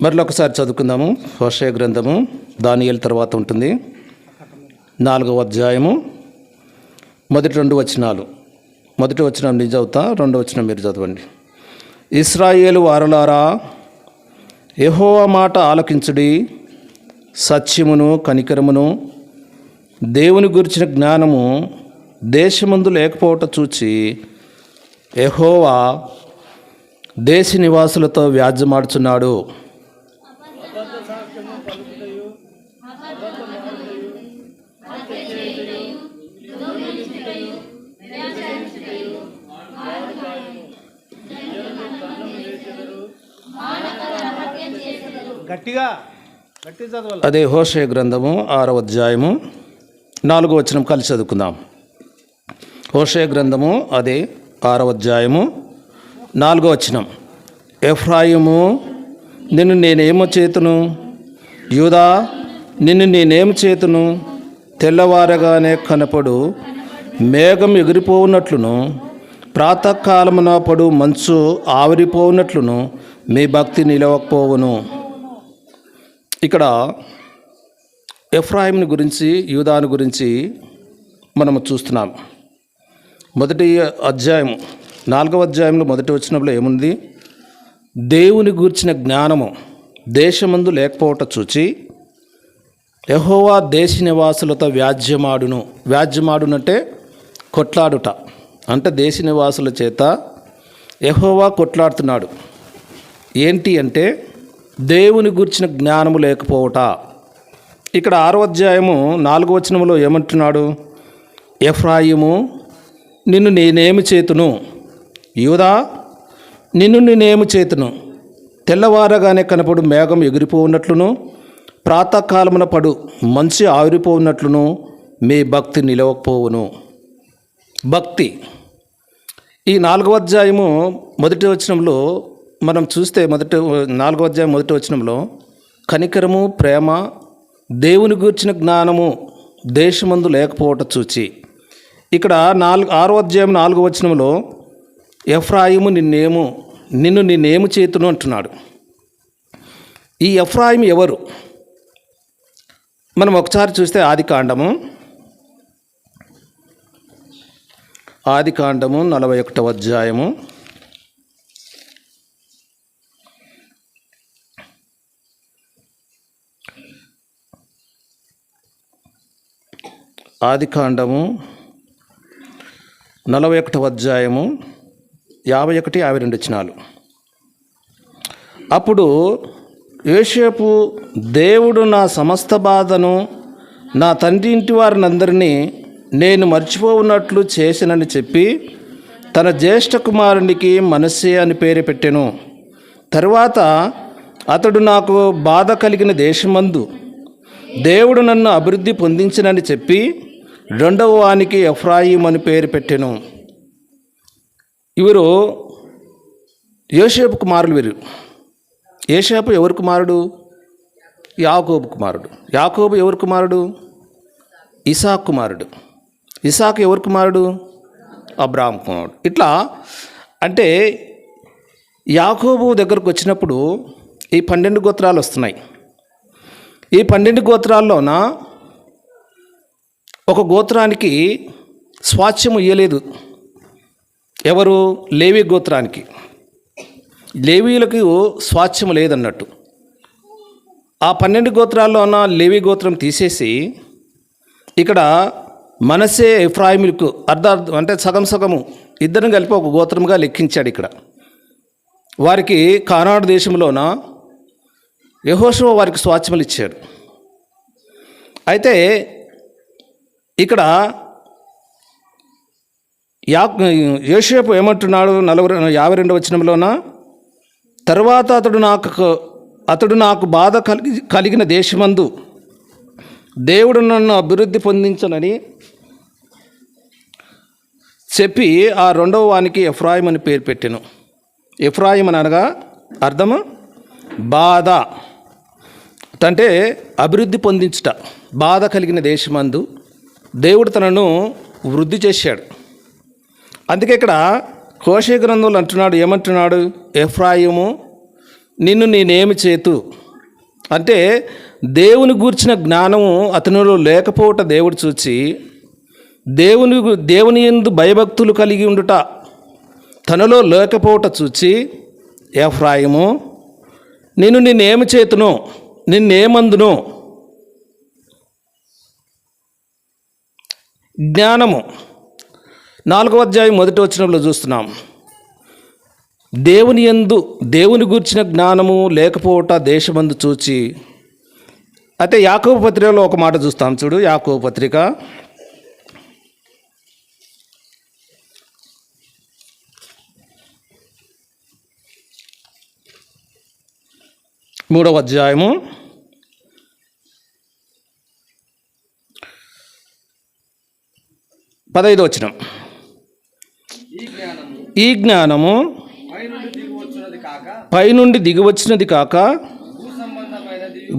మరొకసారి చదువుకుందాము. హోషేయ గ్రంథము దానియేలు తర్వాత ఉంటుంది. 4వ అధ్యాయము మొదటి 2 వచనాలు. మొదటి వచనం నేను చదువుతా, 2వ వచనం మీరు చదవండి. ఇశ్రాయేలు వారలారా, యెహోవా మాట ఆలకించుడి. సత్యమును కనికరమును దేవుని గురించిన జ్ఞానము దేశమందు లేకపోవట చూచి యెహోవా దేశ నివాసులతో వ్యాజ్యమాడుచున్నాడు. అదే హోషేయ గ్రంథము 6వ అధ్యాయము 4వ వచనం కలిసి చదువుకుందాం. హోషేయ గ్రంథము అదే 6వ అధ్యాయము 4వ వచనం. ఎఫ్రాయిము, నిన్ను నేనేమో చేతును, యూదా నిన్ను నేనేమి చేతును, తెల్లవారగానే కనపడు మేఘం ఎగిరిపోవునట్లును ప్రాతకాలమున పడు మంచు ఆవిరిపోవునట్లును మీ భక్తి నిలవకపోవును. ఇక్కడ ఎఫ్రాయిముని గురించి, యూదాను గురించి మనము చూస్తున్నాం. మొదటి అధ్యాయం 4వ అధ్యాయంలో మొదటి వచనంలో ఏముంది? దేవుని గూర్చిన జ్ఞానము దేశమందు లేకపోవట చూచి యెహోవా దేశ నివాసులతో వ్యాజ్యమాడును. వ్యాజ్యమాడునంటే కొట్లాడుట, అంటే దేశ నివాసుల చేత యెహోవా కొట్లాడుతున్నాడు. ఏంటి అంటే దేవుని గురించిన జ్ఞానము లేకపోవట. ఇక్కడ 6వ అధ్యాయము 4వ వచనంలో ఏమంటున్నాడు? ఎఫ్రాయిము, నిన్ను నేనేమి చేతును, యూదా నిన్ను నేనేమి చేతును, తెల్లవారగానే కనపడు మేఘం ఎగిరిపోవున్నట్లును ప్రాతకాలమున పడు మంచి ఆవిరిపోవున్నట్లును మీ భక్తి నిలవకపోవును. భక్తి ఈ 4వ అధ్యాయము మొదటి వచనంలో మనం చూస్తే, 4వ అధ్యాయం మొదటి వచనంలో కనికరము, ప్రేమ, దేవుని గూర్చిన జ్ఞానము దేశమందు లేకపోవట చూచి, ఇక్కడ 6వ అధ్యాయం 4వ వచనంలో ఎఫ్రాయిము నిన్ను నేనేము చేతును అంటున్నాడు. ఈ ఎఫ్రాయిము ఎవరు? మనం ఒకసారి చూస్తే ఆదికాండము 41వ అధ్యాయము ఆదికాండము 41వ అధ్యాయము 51, 52 వచనాలు. అప్పుడు యోసేపు, దేవుడు నా సమస్త బాధను నా తండ్రి ఇంటి వారినందరినీ నేను మర్చిపోవున్నట్లు చేసినని చెప్పి తన జ్యేష్ఠ కుమారునికి మనస్సే అని పేరు పెట్టెను. తరువాత అతడు నాకు బాధ కలిగిన దేశమందు దేవుడు నన్ను అభివృద్ధి పొందించినని చెప్పి 2వ వానికి ఎఫ్రాయిము అని పేరు పెట్టెను. వీరు యోసేపు కుమారులు. వీరు యోసేపు ఎవరి కుమారుడు? యాకోబు కుమారుడు. యాకోబు ఎవరి కుమారుడు? ఇసాకు కుమారుడు. ఇసాకు ఎవరి కుమారుడు? అబ్రాహాము కుమారుడు. ఇట్లా అంటే యాకోబు దగ్గరకు వచ్చినప్పుడు ఈ 12 గోత్రాలు వస్తున్నాయి. ఈ 12 గోత్రాల్లోన ఒక గోత్రానికి స్వాస్థ్యం ఇయ్యలేదు. ఎవరు? లేవి గోత్రానికి. లేవీలకు స్వాస్థ్యం లేదన్నట్టు. ఆ 12 గోత్రాల్లోన లేవి గోత్రం తీసేసి ఇక్కడ మనస్సే, ఎఫ్రాయిములకు అంటే సగం సగము ఇద్దరిని కలిపి ఒక గోత్రముగా లెక్కించాడు. ఇక్కడ వారికి కానాడు దేశంలోన యెహోషువ వారికి స్వాస్థ్యములు ఇచ్చాడు. అయితే ఇక్కడ యోసేపు ఏమంటున్నాడు? 52వ వచనంలోన, తర్వాత అతడు నాకు బాధ కలిగిన దేశమందు దేవుడు నన్ను అభివృద్ధి పొందించనని చెప్పి ఆ 2వ వానికి ఎఫ్రాయిము అని పేరు పెట్టెను. ఎఫ్రాయిము అనగా అర్థము బాధ, అంటే అభివృద్ధి పొందించుట. బాధ కలిగిన దేశమందు దేవుడు తనను వృద్ధి చేశాడు. అందుకే ఇక్కడ హోషేయ గ్రంథంలో అంటున్నాడు, ఏమంటున్నాడు? ఎఫ్రాయిము నిన్ను నేనేమి చేతు అంటే దేవుని గూర్చిన జ్ఞానము అతనిలో లేకపోవట దేవుడు చూచి దేవుని యందు భయభక్తులు కలిగి ఉండుట తనలో లేకపోవట చూచి ఎఫ్రాయిము నేనేమి చేతును, నిన్నేమందును. జ్ఞానము 4వ అధ్యాయం 1వ వచనంలో చూస్తున్నాం. దేవుని గూర్చిన జ్ఞానము లేకపోవట దేశమందు చూచి. అయితే యాకోబు పత్రికలో ఒక మాట చూస్తాం చూడు. యాకోబు పత్రిక 3వ అధ్యాయము 15వ వచనం. ఈ జ్ఞానము పైనుండి దిగివచ్చినది కాక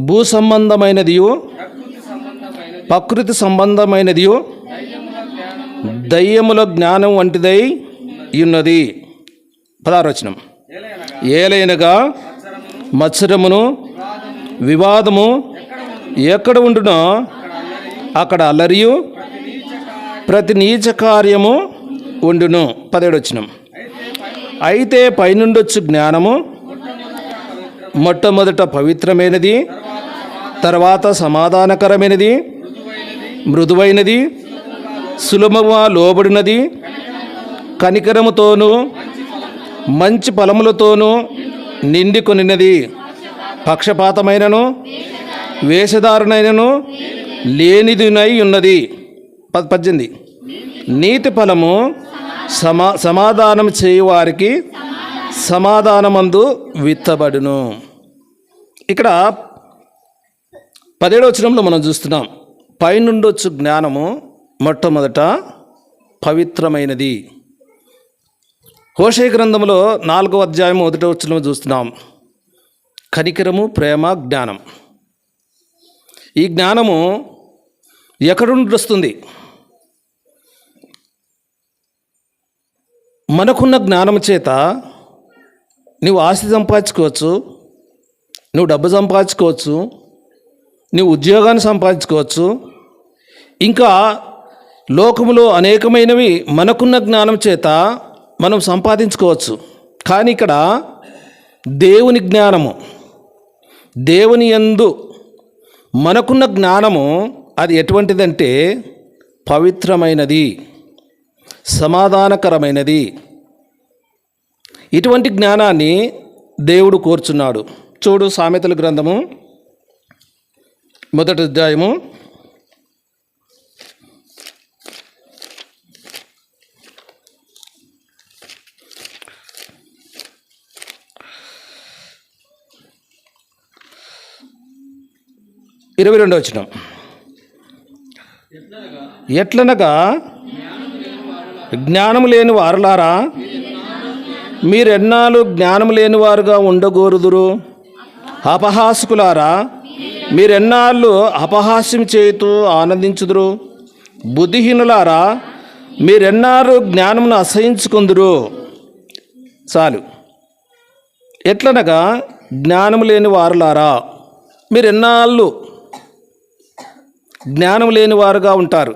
భూ సంబంధమైనదియు ప్రకృతి సంబంధమైనదియు దయ్యముల జ్ఞానం వంటిదై ఉన్నది. 16వ వచనం. ఏలైనగా మత్సరమును వివాదము ఎక్కడ ఉండునో అక్కడ అల్లరియు ప్రతి నీచ కార్యము ఉండును. 17వ వచనం. అయితే పైనుండొచ్చు జ్ఞానము మొట్టమొదట పవిత్రమైనది, తర్వాత సమాధానకరమైనది, మృదువైనది, సులభముగా లోబడినది, కనికరముతోనూ మంచి ఫలములతోనూ నిండి కొనినది, పక్షపాతమైనను వేషధారణైనను లేనిదినై ఉన్నది. 18. నీతి ఫలము సమాధానం చేయువారికి సమాధానమందు విత్తబడును. ఇక్కడ 17వ వచనంలో మనం చూస్తున్నాం, పైనుండొచ్చు జ్ఞానము మొట్టమొదట పవిత్రమైనది. హోషేయ గ్రంథంలో 4వ అధ్యాయం 1వ వచనం చూస్తున్నాం, కనికరము, ప్రేమ, జ్ఞానం. ఈ జ్ఞానము ఎక్కడి నుండి వస్తుంది? మనకున్న జ్ఞానం చేత నువ్వు ఆస్తి సంపాదించుకోవచ్చు, నువ్వు డబ్బు సంపాదించుకోవచ్చు, నువ్వు ఉద్యోగాన్ని సంపాదించుకోవచ్చు, ఇంకా లోకములో అనేకమైనవి మనకున్న జ్ఞానం చేత మనం సంపాదించుకోవచ్చు. కానీ ఇక్కడ దేవుని జ్ఞానము, దేవుని యందు మనకున్న జ్ఞానము అది ఎటువంటిదంటే పవిత్రమైనది, సమాధానకరమైనది. ఇటువంటి జ్ఞానాన్ని దేవుడు కోరుచున్నాడు. చూడు, సామెతల గ్రంథము 1వ అధ్యాయము 22వ వచనం. ఎట్లనగా జ్ఞానము లేని వారులారా, మీరెన్నాళ్ళు జ్ఞానము లేని వారుగా ఉండగోరుదురు? అపహాసకులారా, మీరెన్నాళ్ళు అపహాస్యం చేయుతూ ఆనందించుదురు? బుద్ధిహీనులారా, మీరెన్నాళ్ళు జ్ఞానమును అసహించుకుందురు? చాలు. ఎట్లనగా జ్ఞానము లేని వారులారా, మీరెన్నాళ్ళు జ్ఞానం లేని వారుగా ఉంటారు.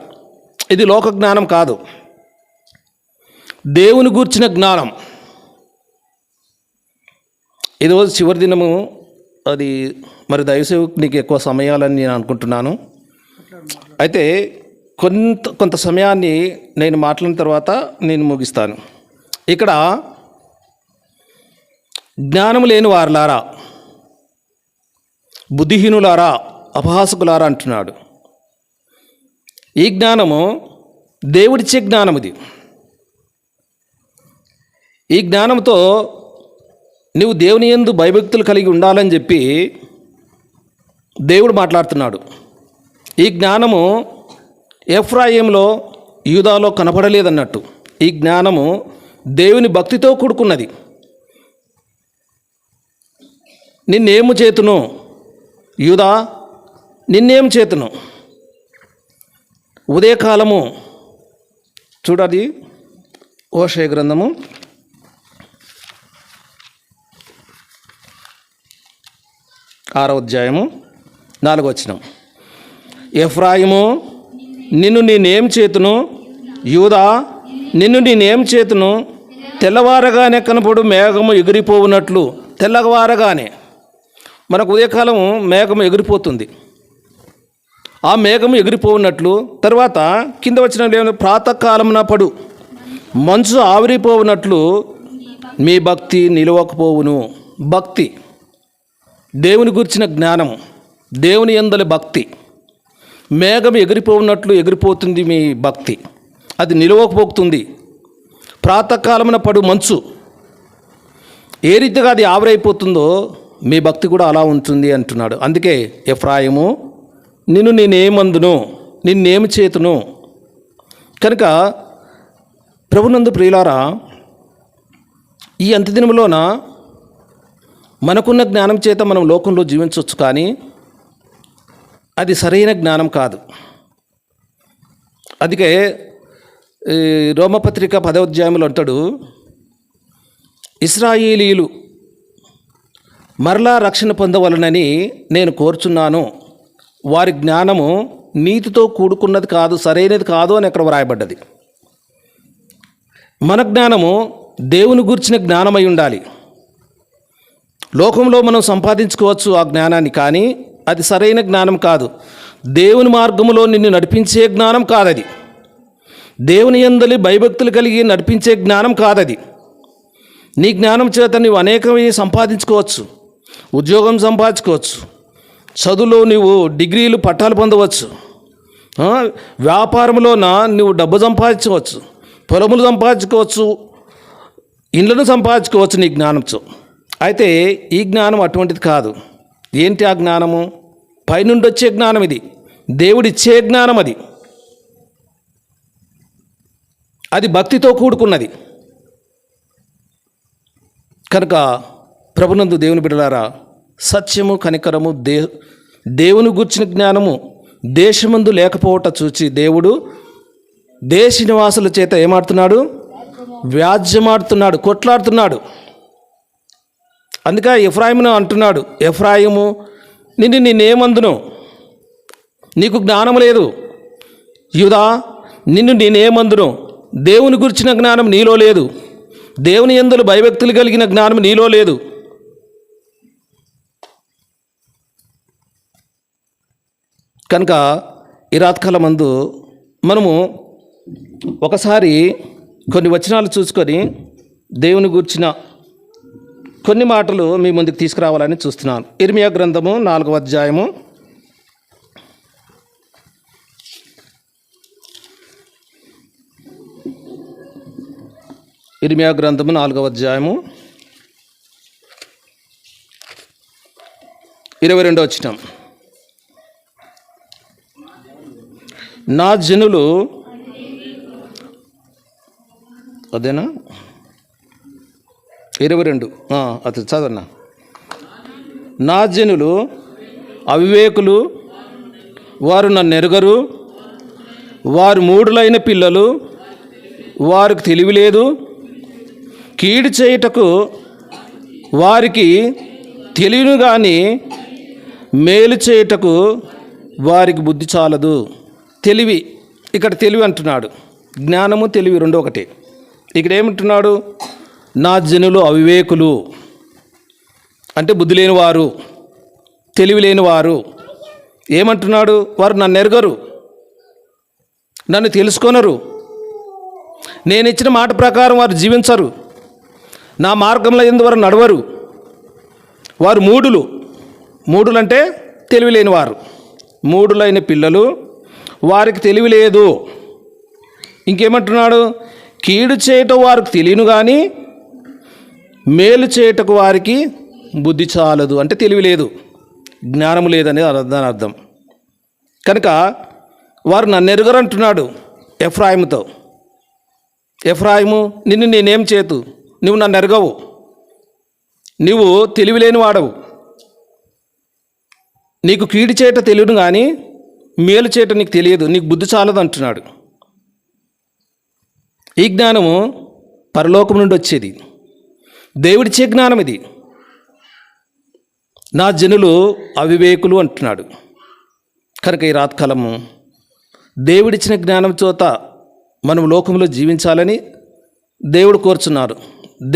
ఇది లోక జ్ఞానం కాదు, దేవుని గూర్చిన జ్ఞానం. ఈరోజు చివరి దినము, అది మరి దైవసేవకునికి ఎక్కువ సమయాలని నేను అనుకుంటున్నాను. అయితే కొంత సమయాన్ని నేను మాట్లాడిన తర్వాత నేను ముగిస్తాను. ఇక్కడ జ్ఞానం లేని వారులారా, బుద్ధిహీనులారా, అపహాసకులారా అంటున్నాడు. ఈ జ్ఞానము దేవుడిచ్చే జ్ఞానం. ఇది ఈ జ్ఞానంతో నువ్వు దేవుని యందు భయభక్తులు కలిగి ఉండాలని చెప్పి దేవుడు మాట్లాడుతున్నాడు. ఈ జ్ఞానము ఎఫ్రాయిములో, యూదాలో కనపడలేదన్నట్టు. ఈ జ్ఞానము దేవుని భక్తితో కూడుకున్నది. నిన్నేము చేతును యూదా, నిన్నేం చేతును? ఉదయకాలము చూడాలి. హోషేయ గ్రంథము 6వ అధ్యాయము 4వ వచనం. ఎఫ్రాయిము, నిన్ను నేనేం చేతును, యూదా నిన్ను నేనేం చేతును, తెల్లవారగానే కనపడు మేఘము ఎగిరిపోవునట్లు. తెల్లవారగానే మనకు ఉదయకాలం మేఘము ఎగిరిపోతుంది. ఆ మేఘము ఎగిరిపోవునట్లు. తర్వాత కింద వచ్చిన ప్రాతకాలమున పడు మంచు ఆవిరిపోవునట్లు మీ భక్తి నిలవకపోవును. భక్తి, దేవుని గురించిన జ్ఞానం, దేవుని యందలి భక్తి. మేఘం ఎగిరిపోవునట్లు ఎగిరిపోతుంది మీ భక్తి, అది నిలవకపోతుంది. ప్రాతకాలమున పడు మంచు ఏ రీతిగా అది ఆవిరైపోతుందో మీ భక్తి కూడా అలా ఉంటుంది అంటున్నాడు. అందుకే ఎఫ్రాయిము, నిన్ను నేనేమందును, నిన్నేమి చేతును. కనుక ప్రభునందు ప్రియులారా, ఈ అంత్యదినములోన మనకున్న జ్ఞానం చేత మనం లోకంలో జీవించవచ్చు, కానీ అది సరైన జ్ఞానం కాదు. అందుకే రోమపత్రిక 10వ అధ్యాయంలో అంటాడు, ఇశ్రాయేలీయులు మరలా రక్షణ పొందవలనని నేను కోరుచున్నాను, వారి జ్ఞానము నీతితో కూడుకున్నది కాదు, సరైనది కాదు అని అక్కడ వ్రాయబడ్డది. మన జ్ఞానము దేవుని గురించిన జ్ఞానమై ఉండాలి. లోకంలో మనం సంపాదించుకోవచ్చు ఆ జ్ఞానాన్ని, కానీ అది సరైన జ్ఞానం కాదు. దేవుని మార్గములో నిన్ను నడిపించే జ్ఞానం కాదది. దేవుని యందలి భయభక్తులు కలిగి నడిపించే జ్ఞానం కాదది. నీ జ్ఞానం చేత నువ్వు అనేకమైన సంపాదించుకోవచ్చు, ఉద్యోగం సంపాదించుకోవచ్చు, చదువులో నువ్వు డిగ్రీలు పట్టాలు పొందవచ్చు, వ్యాపారంలోన నువ్వు డబ్బు సంపాదించవచ్చు, పొలములు సంపాదించుకోవచ్చు, ఇండ్లను సంపాదించుకోవచ్చు నీ జ్ఞానంతో. అయితే ఈ జ్ఞానం అటువంటిది కాదు. ఏంటి ఆ జ్ఞానము? పైనుండి వచ్చే జ్ఞానం ఇది, దేవుడిచ్చే జ్ఞానం అది. అది భక్తితో కూడుకున్నది. కనుక ప్రభునందు దేవుని బిడ్డలారా, సత్యము కనికరము దేవుని గూర్చిన జ్ఞానము దేశమందు లేకపోవట చూచి దేవుడు దేశ నివాసుల చేత ఏమాడుతున్నాడు? వ్యాజ్యమాడుతున్నాడు, కొట్లాడుతున్నాడు. అందుకే ఎఫ్రాయిమును అంటున్నాడు, ఎఫ్రాయిము, నిన్ను నేనేమందును, నీకు జ్ఞానం లేదు. యూదా, నిన్ను నేనేమందును, దేవుని గురించిన జ్ఞానం నీలో లేదు, దేవుని యందు భయభక్తులు కలిగిన జ్ఞానం నీలో లేదు. కనుక ఈ రాత్కాలం మందు మనము ఒకసారి కొన్ని వచనాలు చూసుకొని దేవుని గురించిన కొన్ని మాటలు మీ ముందుకు తీసుకురావాలని చూస్తున్నాను. ఇర్మియా గ్రంథము 4వ అధ్యాయము 22వ వచనం. నా జనులు, అదేనా 22, అది చదవన్నా. నా జనులు అవివేకులు, వారు నన్ను ఎరుగరు, వారు మూఢులైన పిల్లలు, వారికి తెలివి లేదు. కీడు చేయుటకు వారికి తెలియను, కానీ మేలు చేయుటకు వారికి బుద్ధి చాలదు. తెలివి, ఇక్కడ తెలివి అంటున్నాడు. జ్ఞానము తెలివి రెండు ఒకటే. ఇక్కడ ఏమంటున్నాడు? నా జనులు అవివేకులు అంటే బుద్ధి లేనివారు, తెలివి లేనివారు. ఏమంటున్నాడు? వారు నన్ను ఎరగరు, నన్ను తెలుసుకొనరు, నేను ఇచ్చిన మాట ప్రకారం వారు జీవించరు, నా మార్గంలో యందు వారు నడవరు. వారు మూఢులు. మూఢులు అంటే తెలివి లేనివారు. మూఢులైన పిల్లలు, వారికి తెలివి లేదు. ఇంకేమంటున్నాడు? కీడు చేయటం వారికి తెలియను, కానీ మేలు చేయటకు వారికి బుద్ధి చాలదు. అంటే తెలివి లేదు, జ్ఞానము లేదనేది దాని అర్థం. కనుక వారు నన్ను ఎరుగరు అంటున్నాడు ఎఫ్రాయిముతో. ఎఫ్రాయిము, నిన్ను నేనేం చేతు, నువ్వు నన్ను ఎరగవు, నువ్వు తెలివి లేని వాడవు, నీకు కీడు చేయట తెలియదు, కానీ మేలు చేయట నీకు తెలియదు, నీకు బుద్ధి చాలదు అంటున్నాడు. ఈ జ్ఞానము పరలోకం నుండి వచ్చేది, దేవుడిచ్చే జ్ఞానం ఇది. నా జనులు అవివేకులు అంటున్నాడు. కనుక ఈ రాత్కాలము దేవుడిచ్చిన జ్ఞానం చేత మనం లోకంలో జీవించాలని దేవుడు కోరుచున్నారు.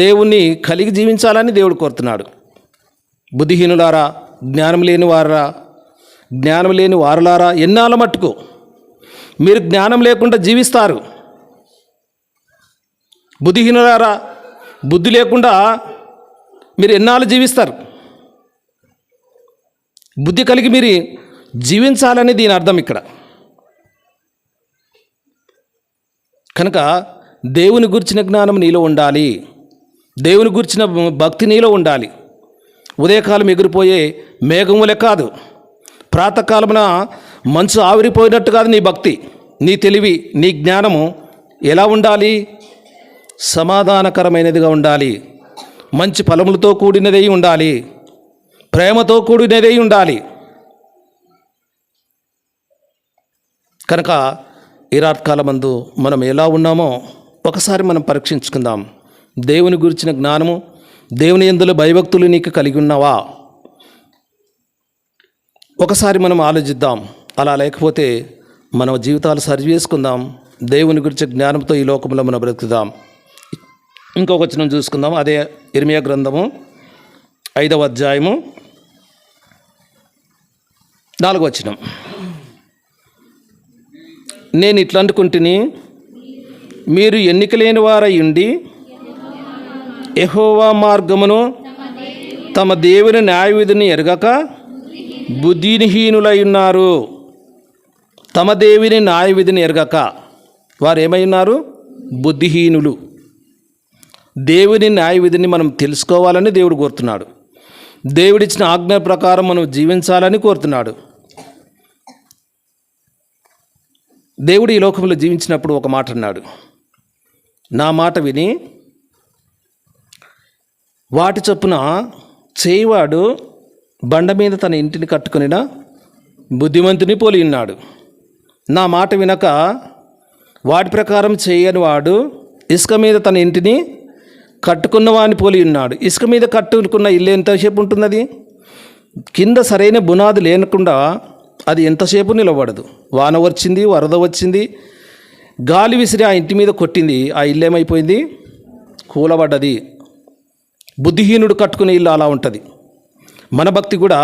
దేవుణ్ణి కలిగి జీవించాలని దేవుడు కోరుతున్నాడు. బుద్ధిహీనులారా, జ్ఞానం లేని వారులారా, ఎన్నాళ్ళ మట్టుకు మీరు జ్ఞానం లేకుండా జీవిస్తారు? బుద్ధిహీనులారా, బుద్ధి లేకుండా మీరు ఎన్నాళ్ళు జీవిస్తారు? బుద్ధి కలిగి మీరు జీవించాలని దీని అర్థం ఇక్కడ. కనుక దేవుని గురించిన జ్ఞానం నీలో ఉండాలి. దేవుని గురించిన భక్తి నీలో ఉండాలి. ఉదయకాలం ఎగిరిపోయే మేఘములే కాదు, ప్రాతకాలమున మంచు ఆవిరిపోయినట్టు కాదు నీ భక్తి, నీ తెలివి, నీ జ్ఞానము ఎలా ఉండాలి? సమాధానకరమైనదిగా ఉండాలి. మంచి ఫలములతో కూడినదై ఉండాలి. ప్రేమతో కూడినదై ఉండాలి. కనుక ఈ రాత్కాలమందు మనం ఎలా ఉన్నామో ఒకసారి మనం పరీక్షించుకుందాం. దేవుని గురించిన జ్ఞానము, దేవుని యందు భయభక్తులు నీకు కలిగి ఉన్నావా? ఒకసారి మనం ఆలోచిద్దాం. అలా లేకపోతే మన జీవితాలు సరి చేసుకుందాం. దేవుని గురించి జ్ఞానంతో ఈ లోకంలో మనం బ్రతుకుదాం. ఇంకొక వచనం చూసుకుందాం. అదే ఇర్మియా గ్రంథము 5వ అధ్యాయము 4వ వచనం. నేను ఇట్లా అనుకుంటుని, మీరు ఎన్నిక లేని వారై ఉండి యెహోవా మార్గమును తమ దేవుని న్యాయవిధిని ఎరగక బుద్ధిహీనులై ఉన్నారు. తమ దేవుని న్యాయవిధిని ఎరగక వారు ఏమై ఉన్నారు? బుద్ధిహీనులు. దేవుని న్యాయవిధిని మనం తెలుసుకోవాలని దేవుడు కోరుతున్నాడు. దేవుడిచ్చిన ఆజ్ఞ ప్రకారం మనం జీవించాలని కోరుతున్నాడు. దేవుడు ఈ లోకంలో జీవించినప్పుడు ఒక మాట అన్నాడు, నా మాట విని వాటి చొప్పున చేయివాడు బండ మీద తన ఇంటిని కట్టుకునిన బుద్ధిమంతుని పోలి ఉన్నాడు. నా మాట వినక వాటి ప్రకారం చేయని వాడు ఇసుక మీద తన ఇంటిని కట్టుకున్నవాని పోలి ఉన్నాడు. ఇసుక మీద కట్టుకున్న ఇల్లు ఎంతసేపు ఉంటున్నది? కింద సరైన బునాది లేకుండా అది ఎంతసేపు నిలబడదు. వాన వచ్చింది, వరద వచ్చింది, గాలి విసిరి ఆ ఇంటి మీద కొట్టింది, ఆ ఇల్లు ఏమైపోయింది? కూలబడ్డది. బుద్ధిహీనుడు కట్టుకునే ఇల్లు అలా ఉంటుంది. మన భక్తి కూడా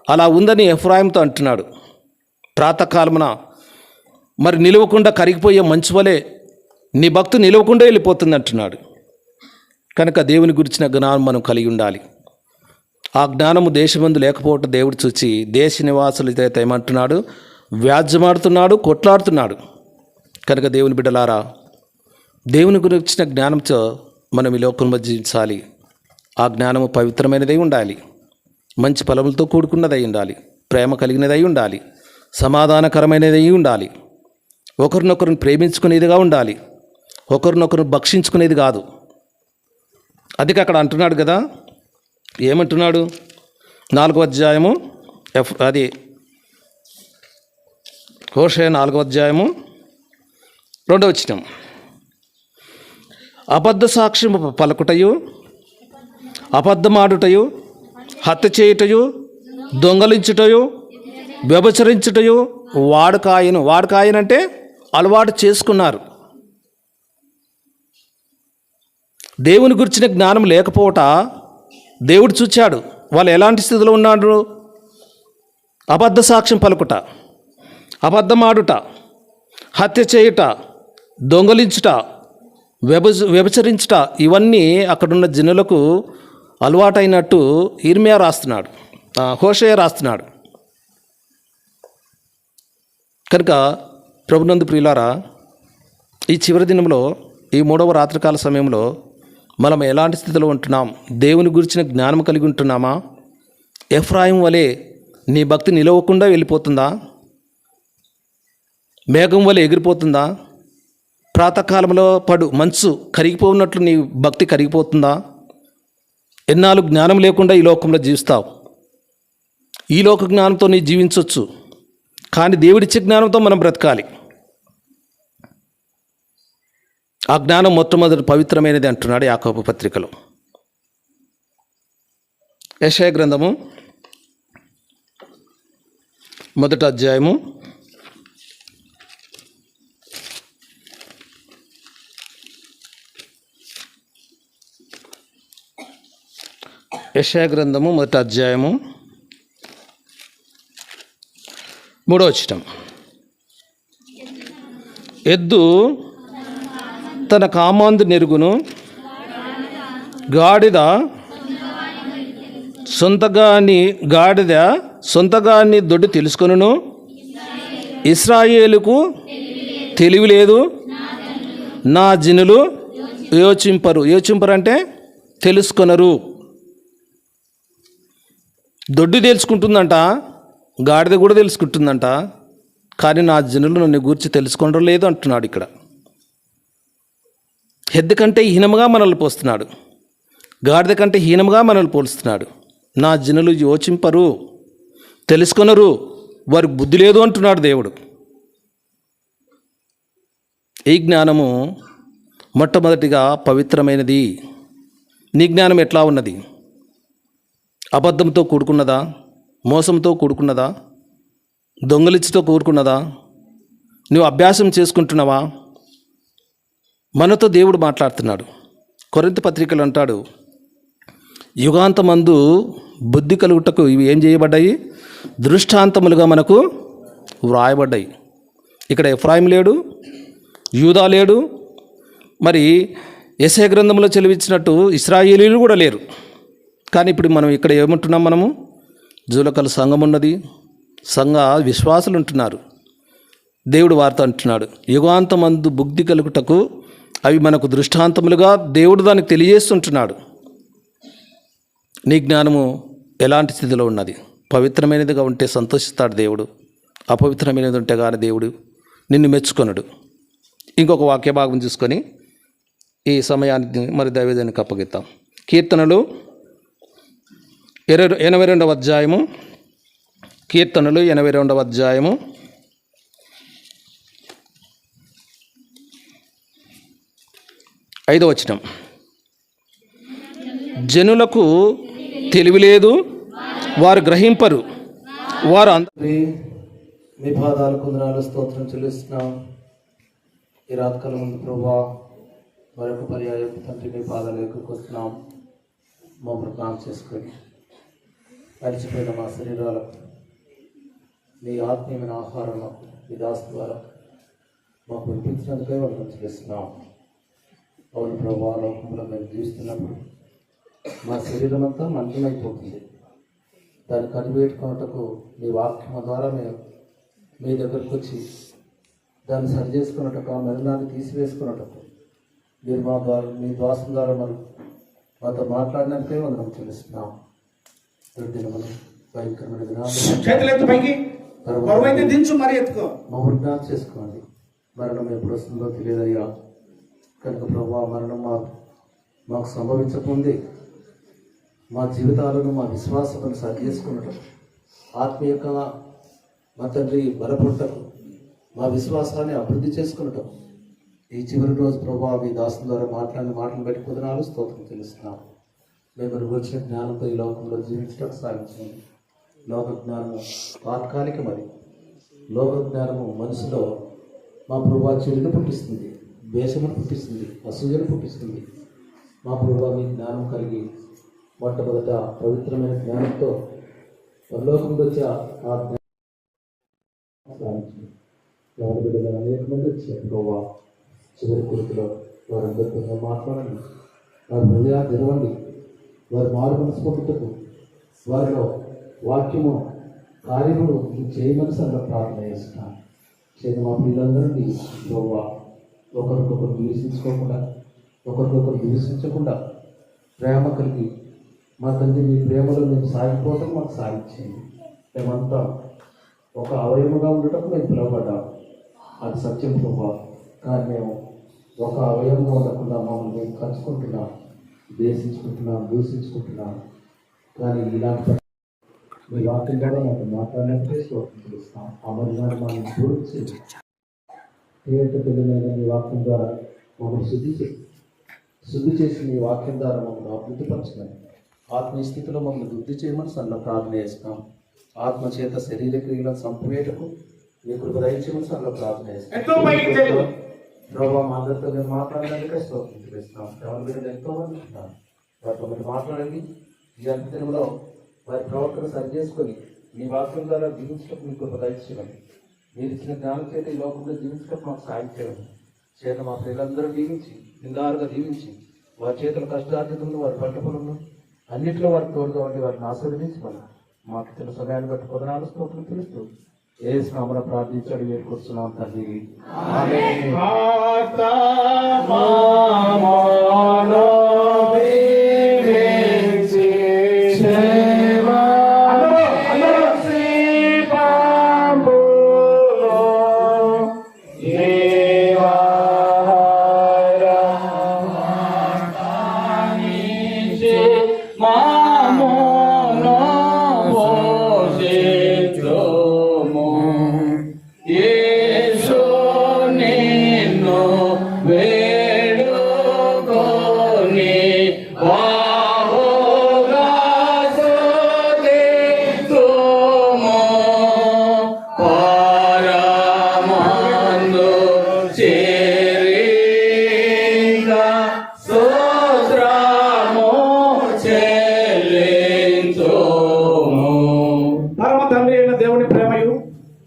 అలా ఉందని ఎఫ్రాయింతో అంటున్నాడు. ప్రాతకాలమున మరి నిలవకుండా కరిగిపోయే మంచు వలె నీ భక్తి నిలవకుండా వెళ్ళిపోతుంది అంటున్నాడు. కనుక దేవుని గురించిన జ్ఞానం మనం కలిగి ఉండాలి. ఆ జ్ఞానము దేశమందు లేకపోవటం దేవుడు చూచి దేశ నివాసులు ఏమంటున్నాడు? వ్యాజ్యమాడుతున్నాడు, కొట్లాడుతున్నాడు. కనుక దేవుని బిడ్డలారా, దేవుని గురించిన జ్ఞానంతో మనం ఈ లోకంలో జీవించాలి. ఆ జ్ఞానము పవిత్రమైనదై ఉండాలి, మంచి ఫలములతో కూడుకున్నదై ఉండాలి, ప్రేమ కలిగినదై ఉండాలి, సమాధానకరమైనదై ఉండాలి, ఒకరినొకరిని ప్రేమించుకునేదిగా ఉండాలి, ఒకరినొకరు భక్షించుకునేది కాదు. అది అక్కడ అంటున్నాడు కదా, ఏమంటున్నాడు? 4వ అధ్యాయము అది హోషేయ 4వ అధ్యాయము 2వ వచనం. అబద్ధ సాక్ష్యం పలుకుటయు, అబద్ధమాడుటయు, హత్య చేయుటయు, దొంగలించుటయు, వ్యభిచరించుటయు వాడుకాయనంటే అలవాటు చేసుకున్నారు. దేవుని గురించిన జ్ఞానం లేకపోవట దేవుడు చూచాడు. వాళ్ళు ఎలాంటి స్థితిలో ఉన్నాడు? అబద్ధ సాక్ష్యం పలుకుట, అబద్ధమాడుట, హత్య చేయుట, దొంగలించుట, వ్యభిచరించుట, ఇవన్నీ అక్కడున్న జనులకు అలవాటైనట్టు ఇర్మియా రాస్తున్నాడు, హోషేయ రాస్తున్నాడు. కనుక ప్రభునందు ప్రియులారా, ఈ చివరి దినంలో, ఈ 3వ రాత్రికాల సమయంలో మనం ఎలాంటి స్థితిలో ఉంటున్నాం? దేవుని గురించిన జ్ఞానం కలిగి ఉంటున్నామా? ఎఫ్రాయిం వలె నీ భక్తి నిలవకుండా వెళ్ళిపోతుందా? మేఘం వలె ఎగిరిపోతుందా? ప్రాతకాలంలో మంచు కరిగిపోయినట్లు నీ భక్తి కరిగిపోతుందా? ఎన్నాళ్ళు జ్ఞానం లేకుండా ఈ లోకంలో జీవిస్తావు. ఈ లోక జ్ఞానంతో నీ జీవించవచ్చు, కానీ దేవుడిచ్చే జ్ఞానంతో మనం బ్రతకాలి. ఆ జ్ఞానం మొట్టమొదటి పవిత్రమైనది అంటున్నాడు యాకోబు పత్రికలో. యెషయా గ్రంథము మొదటి అధ్యాయము 3వ ఎద్దు తన కామాందు నెరుగును, గాడిద సొంతగాని దొడ్డి తెలుసుకొనును. ఇశ్రాయేలుకు తెలివి లేదు, నా జనులు యోచింపరు అంటే తెలుసుకొనరు. దొడ్డి తెలుసుకుంటుందంట, గాడిద కూడా తెలుసుకుంటుందంట, కానీ నా జనులు నన్ను గూర్చి తెలుసుకోవడం లేదు అంటున్నాడు. ఇక్కడ ఎద్దు కంటే హీనముగా మనల్ని పోస్తున్నాడు, గాడిద కంటే హీనముగా మనల్ని పోలుస్తున్నాడు. నా జనులు యోచింపరు, తెలుసుకొనరు, వారికి బుద్ధి లేదు అంటున్నాడు దేవుడు. ఈ జ్ఞానము మొట్టమొదటిగా పవిత్రమైనది. నీ జ్ఞానం ఎట్లా ఉన్నది? అబద్ధంతో కూడుకున్నదా? మోసంతో కూడుకున్నదా? దొంగలిచ్చితో కూడుకున్నదా? నువ్వు అభ్యాసం చేసుకుంటున్నావా? మనతో దేవుడు మాట్లాడుతున్నాడు. కొరింథీ పత్రికలు అంటాడు, యుగాంతమందు బుద్ధి కలుగుటకు ఇవి ఏం చేయబడ్డాయి? దృష్టాంతములుగా మనకు వ్రాయబడ్డాయి. ఇక్కడ ఎఫ్రాయిం లేడు, యూదా లేడు, మరి యెషయా గ్రంథంలో చెలివిచ్చినట్టు ఇశ్రాయేలీలు కూడా లేరు. కానీ ఇప్పుడు మనం ఇక్కడ ఏమంటున్నాం? మనము జూలకల సంఘం ఉన్నది, సంఘ విశ్వాసులు ఉంటున్నారు. దేవుడు వారితో అంటున్నాడు, యుగాంతమందు బుద్ధి కలుగుటకు అవి మనకు దృష్టాంతములుగా దేవుడు దానికి తెలియజేస్తుంటున్నాడు. నీ జ్ఞానము ఎలాంటి స్థితిలో ఉన్నది? పవిత్రమైనదిగా ఉంటే సంతోషిస్తాడు దేవుడు, అపవిత్రమైనది ఉంటే కానీ దేవుడు నిన్ను మెచ్చుకొనడు. ఇంకొక వాక్య భాగం చూసుకొని ఈ సమయాన్ని మరి దైవజనానికి అప్పగిద్దాం. కీర్తనలు 82వ అధ్యాయము, కీర్తనలు 82వ అధ్యాయము 5వ వచనం. జనులకు తెలివి లేదు, వారు గ్రహింపరు, వారు అందరి మీ పాదాలు కొందనాలు స్తోత్రం చెల్లిస్తున్నాం. ఈ రాత్రికాలం ముందు ప్రభువా మరొక పర్యాయం తండ్రి మీ పాదాలు ఎక్కడికి వస్తున్నాం. మమ్మల్ని జ్ఞాపకం చేసుకొని అలసిపోయిన మా శరీరాలకు నీ ఆత్మీయమైన ఆహారం ఈ దాసు ద్వారా మాకు వినిపించినందుకే వాళ్ళని చెల్లిస్తున్నాం. అవును ప్రభువా, లోకంలో మేము జీవిస్తున్నప్పుడు మా శరీరం అంతా మంటమైపోతుంది. దాన్ని కనిపెట్టుకున్నట్టుకు మీ వాక్యం ద్వారా మేము మీ దగ్గరకు వచ్చి దాన్ని సరి చేసుకున్నట్టుకు, ఆ మరణాన్ని తీసివేసుకున్నట్టుకు మీరు మా ద్వారా మీ ద్వాసం ద్వారా మనం మాతో మాట్లాడినందుకే మనం చెల్లిస్తున్నాం. భయంకరమైన మమ్మల్ని జ్ఞాపకం చేసుకోండి. మరణం ఎప్పుడు వస్తుందో తెలియదయ్యా. కనుక ప్రభు మరణం మాకు సంభవించకుంది మా జీవితాలను మా విశ్వాసాలను సరి చేసుకున్నట్టు, ఆత్మీయంగా మా తండ్రి బలపడటకు, మా విశ్వాసాన్ని అభివృద్ధి చేసుకున్నట్టు ఈ చివరి రోజు ప్రభు మీ దాసం ద్వారా మాట్లాడిన మాటలు బట్టి పొందనాలు స్తోత్రం తెలుస్తున్నాం. మేము వచ్చిన జ్ఞానంతో ఈ లోకంలో జీవించడానికి సాగించండి. లోక జ్ఞానము తాత్కాలికమది. లోక జ్ఞానము మనసులో మా ప్రభు చెడును పుట్టిస్తుంది, ద్వేషమును పుట్టిస్తుంది, అసూయను పుట్టిస్తుంది. మా ప్రభు మీ జ్ఞానం కలిగి మొట్టమొదట పవిత్రమైన జ్ఞానంతో పరలోకంలో వచ్చి ఆ జ్ఞానం సాధించింది. ఎవరి బిడ్డలు అనేక మంది వచ్చారు ప్రభు. చివరి కొడుకులో వారందరితో మాట్లాడండి, వారి హృదయాన్ని తెరవండి, వారి మారు మనసు పొందుటకు వారిలో వాక్యము కార్యములు చేయమని సంగ ప్రార్థన చేస్తున్నాను. చేత మా పిల్లలందరినీ ప్రభు ఒకరికొకరు ద్వేషించుకోకుండా, ఒకరికొకరు ద్వేషించకుండా ప్రేమ కలిగి మా తండ్రి మీ ప్రేమలో మేము సాగిపోవటం మాకు సాగించేయండి. మేమంతా ఒక అవయముగా ఉండటం మేము పిలువబడ్డాం, అది సత్యం ప్రభు. కానీ మేము ఒక అవయవంగా ఉండకుండా మమ్మల్ని మేము ఖర్చుకుంటున్నాం, ద్వేషించుకుంటున్నాం, దూషించుకుంటున్నాం. కానీ ఇలాంటి మీ వాక్యం ద్వారా మాకు మాట్లాడినట్టే పిలుస్తాం. ఆ మరినాడు మనం పూర్తి పిల్లలైన మీ వాక్యం ద్వారా మమ్మల్ని శుద్ధి చేసి మీ వాక్యం ద్వారా మమ్మల్ని అభివృద్ధిపరచమని, ఆత్మీయ స్థితిలో మమ్మల్ని వృద్ధి చేయమని సన్న ప్రార్థన చేస్తాం. ఆత్మచేత శరీర క్రియలను సంపవేటకు మీ కృప దయచేయమని సంఘ ప్రార్థన ఎంతో పైకి చేయు. ప్రభావ మా అందరితో మీరు మాట్లాడడానికి స్తోత్రం. ఎవరి బిడ్డలు ఎంతో మంది ఉన్నారు. వారితో మీరు మాట్లాడండి. ఈ అంత్యంలో వారి ప్రవర్తన సరి చేసుకొని మీ వాక్యం ద్వారా జీవించటకు మీ కృప దయచేయమని, మీరు ఇచ్చిన జ్ఞానం చేత ఈ లోకంలో జీవించటకు మాకు సాయం చేయమని చేత మా పిల్లలందరూ దీవించి నిందారుగా దీవించి వారి చేతుల కష్టార్జితంలో వారి పంట పొలంలో అన్నింటిలో వారికి తోడుగా ఉండి వారిని ఆశీర్వదించమని మాకు ఇచ్చిన సమయాన్ని బట్టి కొదనాలు స్తోత్రం తెలుస్తూ ఏ స్నామన ప్రార్థించాడు వేడుకొస్తున్నాం తండ్రి. ఆమేన్.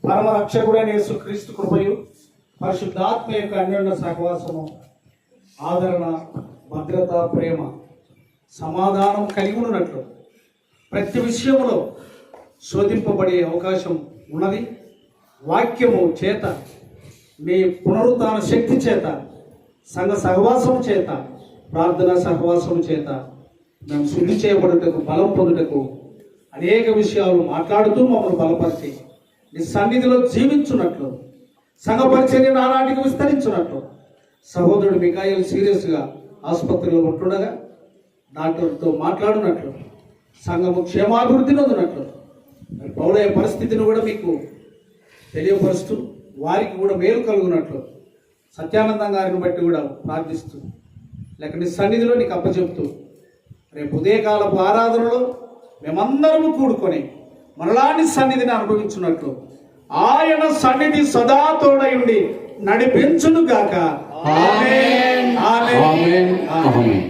పరమ రక్షకుడైన యేసుక్రీస్తు కృపయు పరిశుద్ధాత్మ యొక్క అన్యోన్య సహవాసము ఆదరణ భద్రత ప్రేమ సమాధానం కలిగి ఉన్నట్లు ప్రతి విషయంలో శోధింపబడే అవకాశం ఉన్నది. వాక్యము చేత మీ పునరుత్థాన శక్తి చేత సంఘ సహవాసం చేత ప్రార్థనా సహవాసం చేత మేము శుద్ధి చేయబడుటకు బలం పొందుటకు అనేక విషయాలు మాట్లాడుతూ మమ్మల్ని బలపరిచి నీ సన్నిధిలో జీవించున్నట్లు సంఘ పరిచర్య నానాటికి విస్తరించున్నట్లు సహోదరుడు మికాయల్ సీరియస్గా ఆసుపత్రిలో ఉంటుండగా డాక్టర్తో మాట్లాడినట్లు సంఘము క్షేమాభివృద్ధి నొందినట్లు మరి పౌలయ్య పరిస్థితిని కూడా మీకు తెలియపరుస్తూ వారికి కూడా మేలు కలుగునట్లు సత్యానందం గారిని బట్టి కూడా ప్రార్థిస్తూ లేక నీ సన్నిధిలో నీకు అప్పచెప్తూ రేపు ఉదయకాలపు ఆరాధనలో మేమందరము కూడుకొని మనలాంటి సన్నిధిని అనుభవించున్నట్లు ఆయన సన్నిధి సదా తోడై ఉండి నడిపించును గాక. ఆమేన్. ఆమేన్. ఆమేన్.